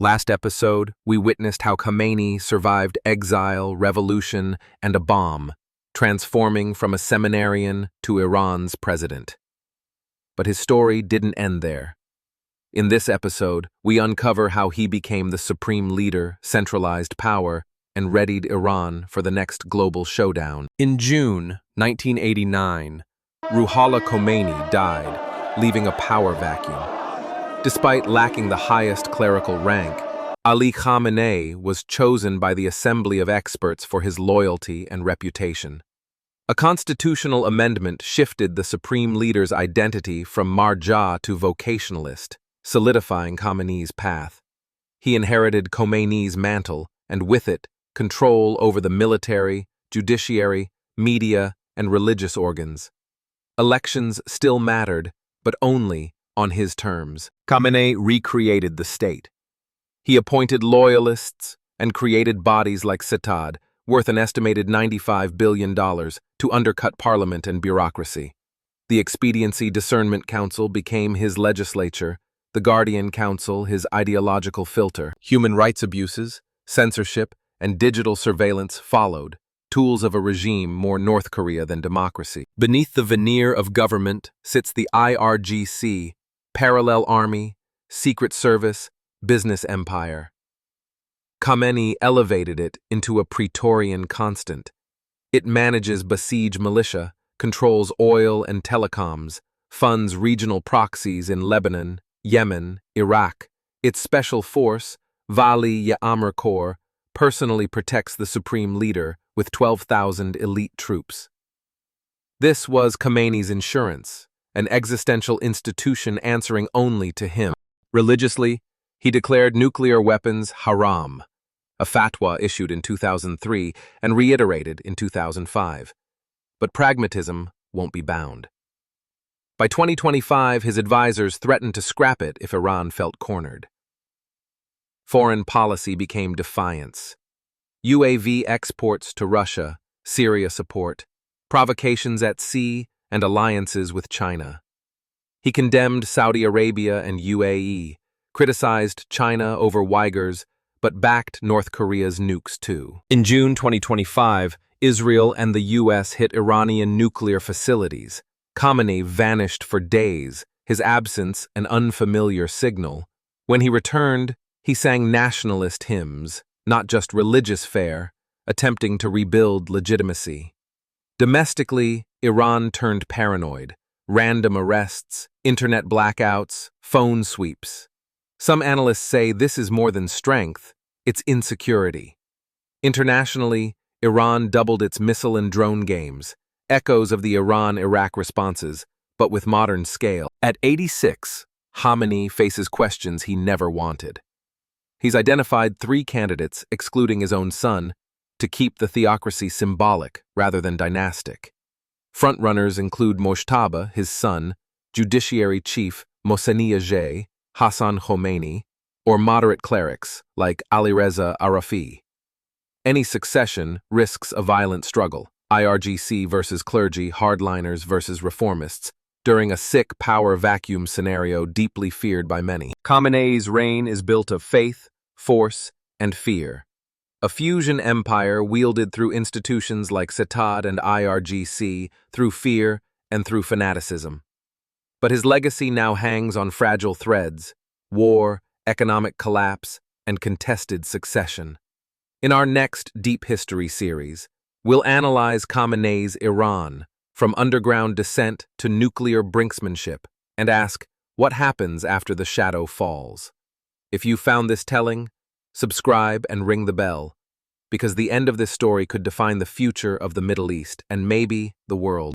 Last episode, we witnessed how Khamenei survived exile, revolution, and a bomb, transforming from a seminarian to Iran's president. But his story didn't end there. In this episode, we uncover how he became the supreme leader, centralized power, and readied Iran for the next global showdown. In June 1989, Ruhollah Khomeini died, leaving a power vacuum. Despite lacking the highest clerical rank, Ali Khamenei was chosen by the Assembly of Experts for his loyalty and reputation. A constitutional amendment shifted the supreme leader's identity from marja to vocationalist, solidifying Khamenei's path. He inherited Khomeini's mantle, and with it, control over the military, judiciary, media, and religious organs. Elections still mattered, but only on his terms. Khamenei recreated the state. He appointed loyalists and created bodies like Sitad, worth an estimated $95 billion, to undercut parliament and bureaucracy. The Expediency Discernment Council became his legislature, the Guardian Council his ideological filter. Human rights abuses, censorship, and digital surveillance followed, tools of a regime more North Korea than democracy. Beneath the veneer of government sits the IRGC, parallel army, secret service, business empire. Khamenei elevated it into a Praetorian constant. It manages besieged militia, controls oil and telecoms, funds regional proxies in Lebanon, Yemen, Iraq. Its special force, Vali Ya'amr Corps, personally protects the supreme leader with 12,000 elite troops. This was Khamenei's insurance, an existential institution answering only to him. Religiously, he declared nuclear weapons haram, a fatwa issued in 2003 and reiterated in 2005. But pragmatism won't be bound. By 2025, his advisors threatened to scrap it if Iran felt cornered. Foreign policy became defiance. UAV exports to Russia, Syria support, provocations at sea, and alliances with China. He condemned Saudi Arabia and UAE, criticized China over Uyghurs, but backed North Korea's nukes too. In June 2025, Israel and the US hit Iranian nuclear facilities. Khamenei vanished for days, his absence an unfamiliar signal. When he returned, he sang nationalist hymns, not just religious fare, attempting to rebuild legitimacy. Domestically, Iran turned paranoid. Random arrests, internet blackouts, phone sweeps. Some analysts say this is more than strength, it's insecurity. Internationally, Iran doubled its missile and drone games, echoes of the Iran-Iraq responses, but with modern scale. At 86, Khamenei faces questions he never wanted. He's identified 3 candidates, excluding his own son, to keep the theocracy symbolic rather than dynastic. Frontrunners include Mojtaba, his son, Judiciary Chief Mohseni Hassan Khomeini, or moderate clerics like Alireza Arafi. Any succession risks a violent struggle, IRGC versus clergy, hardliners versus reformists, during a sick power vacuum scenario deeply feared by many. Khamenei's reign is built of faith, force, and fear. A fusion empire wielded through institutions like Sitad and IRGC, through fear and through fanaticism. But his legacy now hangs on fragile threads: war, economic collapse, and contested succession. In our next Deep History series, we'll analyze Khamenei's Iran, from underground descent to nuclear brinksmanship, and ask, what happens after the shadow falls? If you found this telling, subscribe and ring the bell, because the end of this story could define the future of the Middle East and maybe the world.